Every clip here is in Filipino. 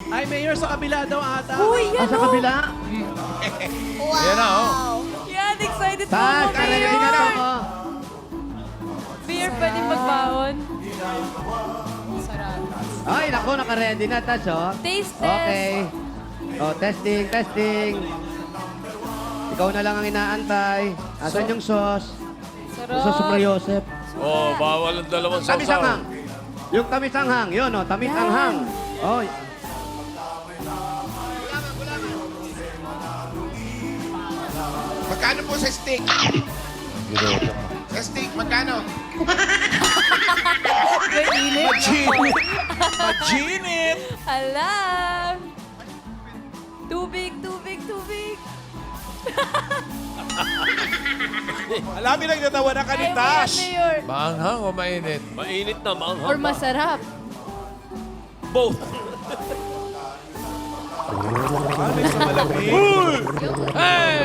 Ay, Mayor, sa kabila daw ata. Uy, yan Sa o. kabila. Wow! Yan na, oh. Yan, excited po Taas, ako, karagay na Mayor. ako. Mayor, pwede magbaon. Sarap. Ay, naku, naka-ready na, Tas, oh. Taste test. Okay. Oh, testing, testing. Ikaw na lang ang inaantay. Asan yung sauce? Sarap. Sauce Maria Joseph. Oh, bawal ang dalawang Tamis ang hang. sausaw. Yung tamis ang hang. Yun, oh, tamis ang hang. Oh, Magkano po sa steak? Sa steak, magkano? Mainit. Majinit. Majinit. Alam. Tubig, tubig, tubig. Alamin lang natawa na Ayaw mo yan, kanitas. Mayor. Maanghang o mainit? Mainit na, maanghang. Or masarap. Both. Ano sa malamig? Hey!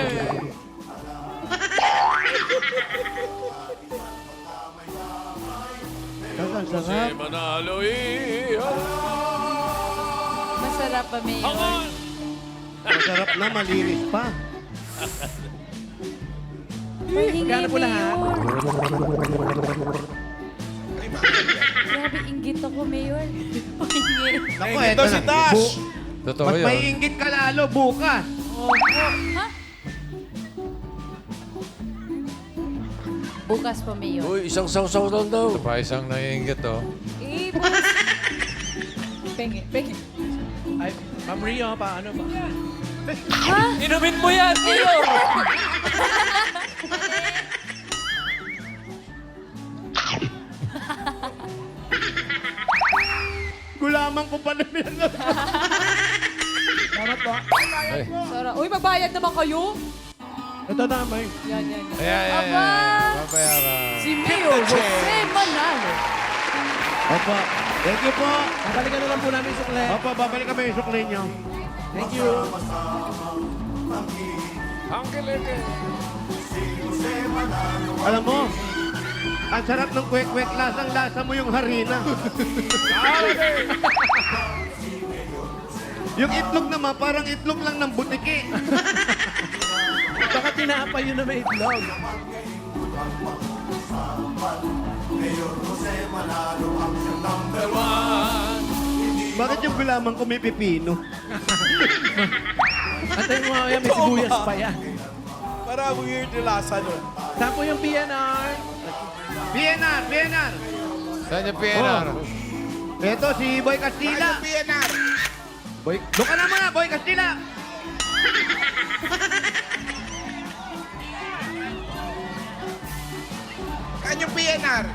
ang Jose sarap. Manalo, iha! Masarap pa, Mayor. Hangon! Masarap na, malinis pa. Pahingi, Magkano po lahat? Mayor. Grabe, inggit ako, Mayor. Pahingi. Naku, Nainggit eto daw si na. Tash. Totoo Mas yun. maiinggit ka lalo bukas. Ha? Bukas pa, Mayor. Uy, isang sausaw lang daw. Pa isang naiingit, oh. Eh, bukas. Pengi, pengi. Ay, Ma'am Rio, paano ba? Ha? Inumin mo yan, Tio! Gulamang ko pa na Salamat po. Ay, Sarap. Uy, magbayad naman kayo. Ito na, May. Yan, yan. ayan, ayan, Aba! ayan. Babayaran. Si Mayor Jose Manalo. Opo. Thank you po. Babalikan na lang po namin sa kle. Opo, babalik kami yung sukli nyo. Thank you. Ang kilike. Alam mo, ang sarap ng kwek-kwek, lasang-lasa mo yung harina. Yung itlog naman, parang itlog lang ng butiki. Baka tinapay yun na may itlog. Bakit yung gulamang ko may pipino? Antay mo nga yan, may sibuyas pa yan. Para weird yung lasa nun. Saan po yung PNR? PNR, PNR. Saan yung PNR? Ito, si Boy Castilla. Ano PNR? Boy, doon ka na muna, Boy Castilla. Saan yung PNR?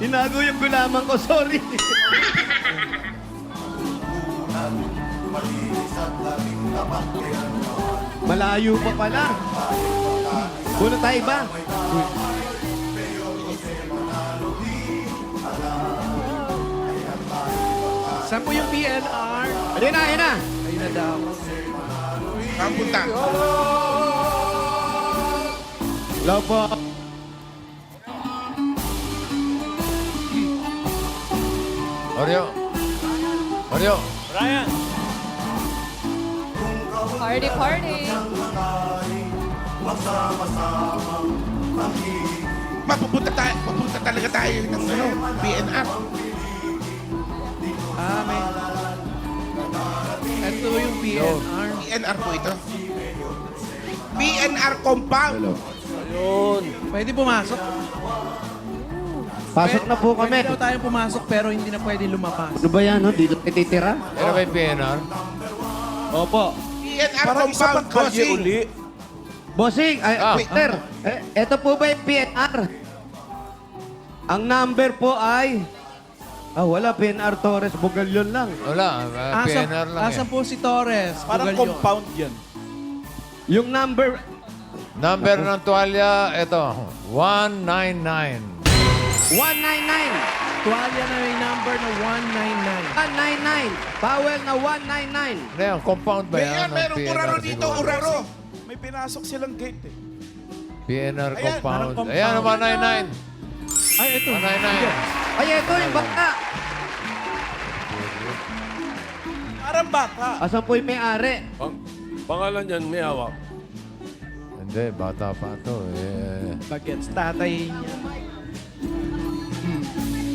Hinagaw yung gulamang ko, sorry. Malayo pa pala. Puno tayo ba? Saan po yung PNR? Ayun na, ayun na. Ayun na daw. Saan punta? Hello po. Oreo. Oreo. Ryan. Party, party. Mapupunta talaga tayo ng ano, PNR. Ah, may... Ito yung PNR. PNR po ito. PNR compound. Pwede pumasok. Pasok na po kami. Pwede daw tayong pumasok pero hindi na pwede lumabas. Ano ba yan, no? Dito tayo titira? Ano ba yung PNR? Opo. PNR Parang isa compound, pang kalye bossing. uli. Bossing, ay, Ah. Peter, eto po ba yung PNR? Ang number po ay... wala, PNR Torres Bugalyon lang. Wala, PNR lang Asan eh. po si Torres? Parang Bugalyon. compound yan. Yung number... Number ng tuwalya, ito, 199. 199. Tuwalya na may number na 199. Powell na 199. Ano yan, compound ba yan? Ngayon, ng merong PNR uraro dito, siguro? uraro. May pinasok silang gate eh. PNR Ayan, compound. parang compound. Ayan, 199. ay, ito. 199. Ay, ito yung bata. Parang bata. Asan po yung may-ari? Pangalan niyan, may hawak. Hindi, bata pa to. Eh. Bagets, tatay niya.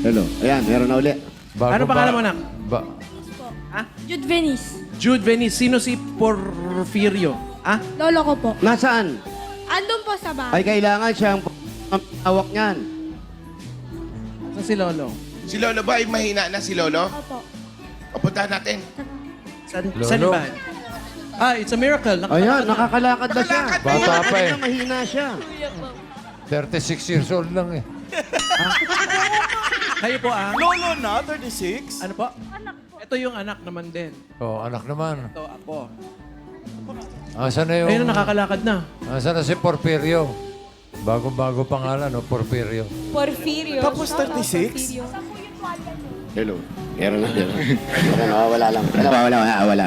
Hello. Ayan, meron na uli. Bago Ano pangalan mo, anak? Jude Venice. Jude Venice. Sino si Porfirio? Ah? Lolo ko po. Nasaan? Andun po sa Ay, bahay. kailangan siyang hawak niyan. Saan si Lolo? Si Lolo ba ay mahina na si Lolo? Opo. Papuntahan natin. Saan Lolo. ba? Ah, it's a miracle. Ayan, nakakalakad na siya. Nakakalakad Bata pa eh. Mahina siya. 36 years old lang eh. Kayo po ang... Lolo na, 36. Ano po? Anak po. Ito yung anak naman din. Oh, anak naman. Ito, apo. Asan na yung... Ayun na, nakakalakad na. Asan na si Porfirio? Bago-bago pangalan, no? Porfirio. Porfirio. Tapos Shout out 36? Porfirio. Hello. Meron na. Wala lang. Wala.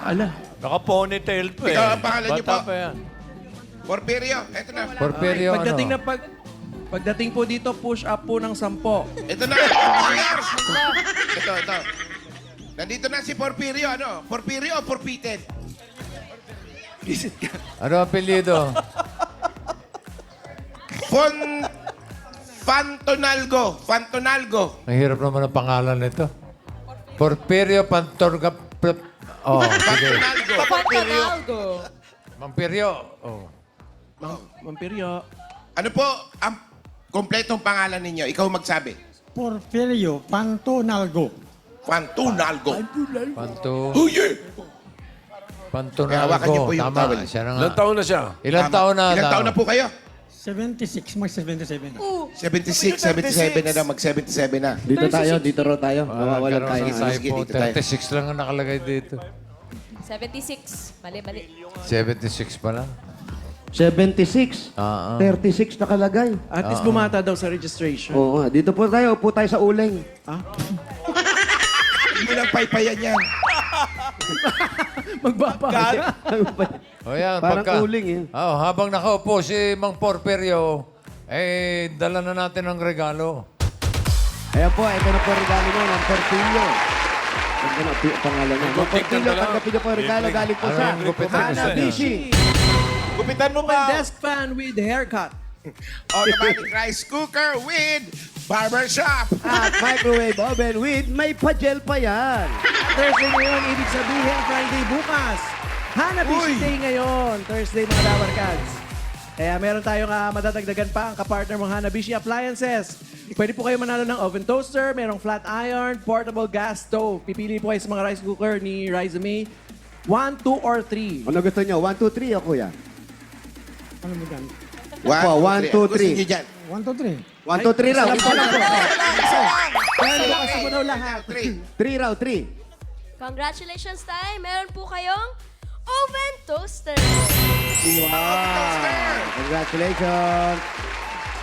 Ala. Naka-ponytail pa Ikaw ang pangalan niyo po. Bata pa yan. Porfirio. Ito na. Porfirio, Pagdating ano? na pagdating po dito, push up po ng 10. Ito na. Ito. Nandito na si Porfirio. Ano? Porfirio o Porpited? Ano ang apelyido? Fantonalgo. Ang hirap naman ang pangalan nito. Porfirio Pantorga... Oh, sige. Fantonalgo. Pantanalgo. Mampirio. Oh. Mampirio. Ano po ang kompletong pangalan ninyo? Ikaw magsabi. Porfirio Pantonalgo. Fantonalgo. Panto... Oh, yeah. Pantonalgo. Hawakan niyo po yung Tama. towel. Siya na nga. Ilang taon na siya? Ilang taon na? Ilang taon na po kayo? 76, mag 77 na. 76, 77 na daw. Mag-77 na. Dito tayo, dito raw tayo. Mawawalan tayo. Sige, sige, Typo, dito tayo. 36 lang ang nakalagay dito. 76. Mali. 76 pa lang. 76. Ah, ah. 36 nakalagay. At least bumata daw sa registration. Oo nga. Dito po tayo. Upo tayo sa uling. Hindi mo lang paypayan yan. Magbaba. O yan, Parang uling eh. Oh, habang nakaupo si Mang Porfirio, eh, dala na natin ang regalo. Ayan po, ito na po ang regalo mo ng Porfirio. Ito na po ang pangalan niya. Mang Porfirio, tanggapin niyo po ang regalo galing po Ano sa yung gupitan mo sa Hanabishi. Gupitan mo Open ba? desk fan with haircut. Automatic rice cooker with barbershop. At microwave oven with may pa-gel pa yan. Thursday ngayon, ibig sabihin Friday bukas. Hanabishi Day ngayon. Thursday mga Dabarkads. Kaya meron tayong matatagdagan pa ang kapartner mong Hanabishi Appliances. Pwede po kayo manalo ng oven toaster, merong flat iron, portable gas stove. Pipili po kayo sa mga rice cooker ni Riza May. 1, 2, or 3. Ano gusto niyo? 1, 2, 3 o kuya? Ano mo dyan? One, two, Gusto three. niyo dyan? 1, 2, 3. 1, 2, 3 raw. Isa lang po. Kaya bukas mo daw lahat. 3 raw, 3. Congratulations tayo. Meron po kayong oven toaster. Congratulations.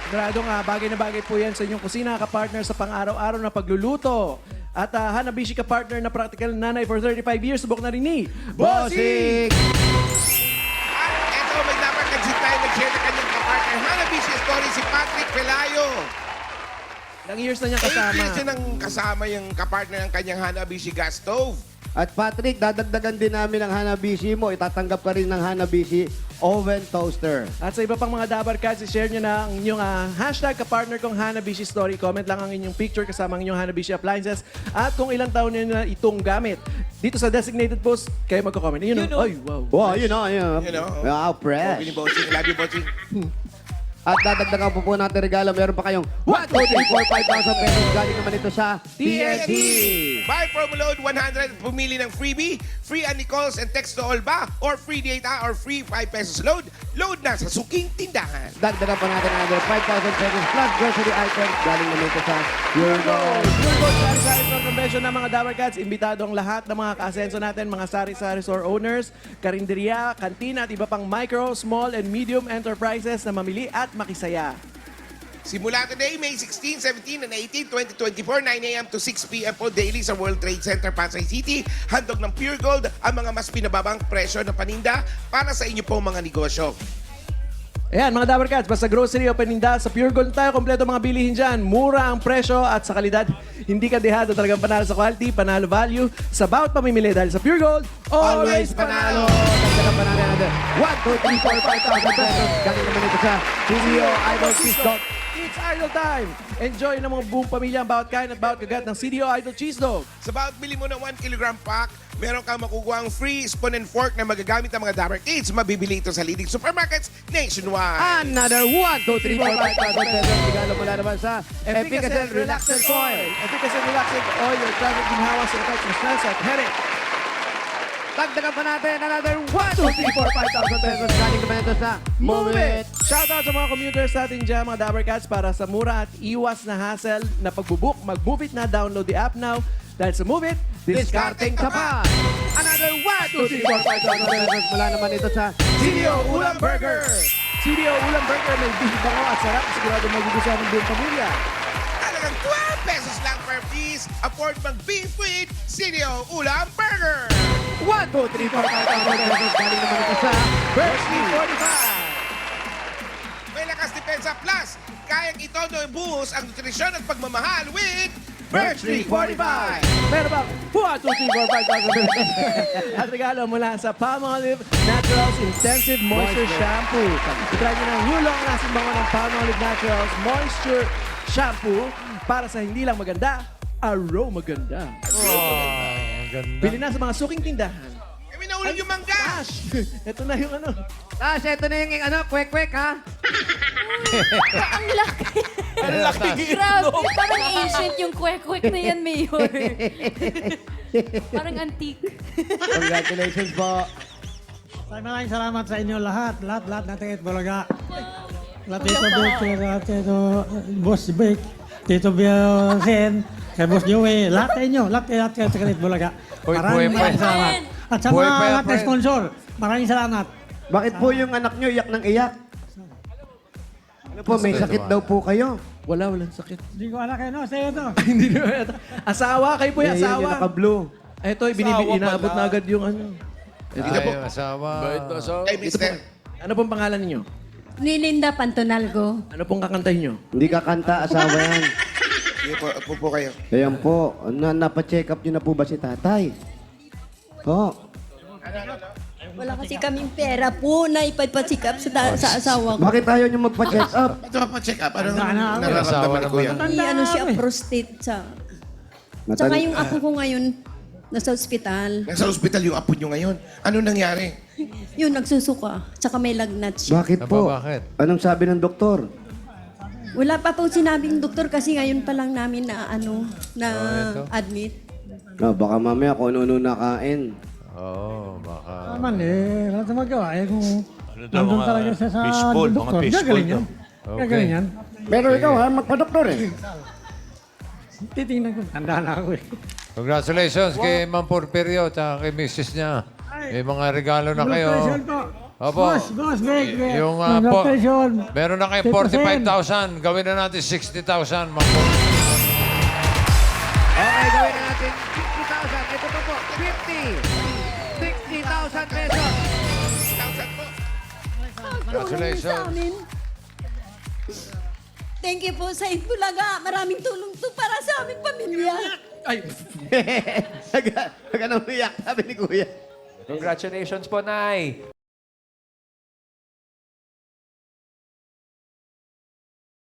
Sigurado nga, bagay na bagay po yan sa inyong kusina, kapartner sa pang-araw-araw na pagluluto. At Hanabishi ka-partner na practical nanay for 35 years, subok na rin ni Bossing! At eto, may dapat nag-sit tayo nag-share na kanyang kapartner. Hanabishi story si Patrick Pelayo. Ilang years na niyang 8 kasama. years na nang kasama yung kapartner ng kanyang Hanabishi gas stove. At Patrick, dadagdagan din namin ang Hanabishi mo. Itatanggap ka rin ng Hanabishi oven toaster. At sa iba pang mga Dabarkads, i-share nyo na ang inyong hashtag kapartner kong Hanabishi Story. Comment lang ang inyong picture kasama ang inyong Hanabishi Appliances at kung ilang taon nyo na itong gamit. Dito sa designated post, kayo magko-comment. Yun, ay, wow. Wow, you know. You know. Wow, fresh. Bini Bossing, love you, Bossing. At dadagdagan po natin regalo. Meron pa kayong 1, 2, 3, 4, 5,000 pesos. Galing naman ito sa TNT. Buy promo load 100, pumili ng freebie, free Annie calls and text to all ba, or free data or free 5 pesos load. Load na sa suking tindahan. Dagdagan pa natin another 5,000 pesos plus grocery items. Galing naman ito sa Pure Gold. Pure Gold Sari-Sari Store Convention ng mga Dabarkads. Imbitado ang lahat ng mga kaasenso natin, mga sari-sari store owners, karinderya, kantina at iba pang micro, small, and medium enterprises na mamili at makisaya. Simula today, May 16, 17, and 18, 2024, 9 a.m. to 6 p.m. po daily sa World Trade Center, Pasay City. Handog ng Pure Gold ang mga mas pinababang presyo na paninda para sa inyo pong mga negosyo. Ayan, mga Dabber Cats, basta grocery o paninda, sa Pure Gold tayo, kompleto mga bilihin dyan. Mura ang presyo at sa kalidad, hindi ka dehado. Talagang panalo sa quality, panalo value, sa bawat pamimili. Dahil sa Pure Gold, always panalo! Dagdagan pa natin natin. 1, 2, 3, 4, 5,000 pesos. Galing naman ito sa CDO Idol Cheese Dog. It's Idol time! Enjoy ng mga buong pamilya ang bawat kain at bawat kagat ng CDO Idol Cheese Dog. Sa bawat bili mo ng 1 kilogram pack, meron kang makukuha ang free spoon and fork na magagamit ng mga Dabber Kids. Mabibili ito sa leading supermarkets nationwide. Another 1, 2, 3, 4, 5,000 pesos. Regalo mula naman sa Efficacy Relaxant Oil. Efficacy Relaxant Oil, your traffic ginhawa sa effects ng stress at headache. Dagdagan pa natin another 1, 2, 3, 4, 5,000 pesos. Galing naman ito sa Move It. Shoutout sa mga commuters natin dyan, mga Dabber Cats, para sa mura at iwas na hassle na pagbubook. Mag-Move It na, download the app now. Dahil sa Move It, Discarding ka pa. Another 1, 2, 3, 4, 5,000 pesos. Mula naman ito sa CDO Ulam Burger! CDO Ulam Burger, may beef bango at sarap. Sigurado magugustuhan ng buong pamilya. Talagang 12 pesos lang per piece. Afford mag-beef with CDO Ulam Burger. 1, 2, 3, 4, 5,000 pesos. Galing naman ito sa Berkeley 45! May lakas depensa plus. Kayang itodo buhos ang nutrisyon at pagmamahal with Birch 345. Meron bang 1, 2, 3, 4, 5,000 pesos? At regalo mula sa Palmolive Naturals Intensive Moisture Shampoo. Itry nyo ng new long-lasting bango ng Palmolive Naturals Moisture Shampoo para sa hindi lang maganda, aroma ganda. Ang ganda. Bili na sa mga suking tindahan. Kami naulog yung mangga. Ash! Ito na yung ano. Tash, ito na yung kwek-kwek ha. Ang laki. Ang laki Grabe, parang ancient yung kwek-kwek na yan, Mayor. Parang antique. Congratulations po. Maraming salamat sa inyo lahat. Lahat ng Tito Bulaga. Lahat Tito Victor, lahat Tito Boss Vic, Tito Bielsen, kay Boss Joey. Lahat sa inyo. Lahat sa Tito Bulaga. Uy, buhay pa Maraming yan. salamat. At sa Buhay mga pa yan, lahat na friend. sponsor, maraming salamat. Bakit po yung anak nyo iyak ng iyak? Ano po, may sakit daw po kayo. Walang sakit. Hindi ko alam kayo, no? Sa'yo to. Hindi na. Asawa, kayo po yung Yan, yung asawa. naka-blue. Ito, Asawa inaabot pala. na agad yung ano. Ay, asawa. Bait na sa... Ay, mister. Ano pong pangalan ninyo? Nilinda Pantonalgo. Ano pong kakantahin nyo? Hindi ka kanta, asawa yan. Sige po, upo po kayo. Ayan po, napacheck up nyo na po ba si tatay? Po. Wala kasi kaming pera po na ipagpasikap sa asawa ko. Bakit ayaw nyo magpa-check up? Ito pa check up. Anong Asawa nararamdaman ni Kuya? Ano siya, prostate sa... Tsaka yung apo ko ngayon, nasa ospital. Nasa ospital yung apo nyo ngayon. Ano nangyari? Yun, nagsusuka. Tsaka may lagnat siya. Bakit po? Bakit? Anong sabi ng doktor? Wala pa po sinabing doktor kasi ngayon pa lang namin na ito? admit. Baka mamaya kung ano-ano nakain. Oo, baka. Naman wala sa magawa. Kung daw, nandun mga talaga siya sa baseball, mga doktor, baseball gagaling daw. yan. Okay. Gagaling yan. Pero ikaw magpa-doktor eh. Titingnan ko, tanda na ako eh. Congratulations kay Ma'am Porfirio at kay Mrs. niya. May mga regalo na kayo. Congratulations po. Opo. Boss, Vic. Yung Congratulations. meron na kayo Tito Sen. 45,000. Gawin na natin 60,000, Ma'am Porfirio. Okay, gawin na natin 50,000. Ito pa po, 50. 60,000 pesos. 1,000 po. Congratulations. Sa amin. Thank you po sa Itbulaga. Maraming tulong to para sa aming pamilya. Ay, Huwag ka nang umiyak, sabi ni Kuya. Congratulations po, Nay.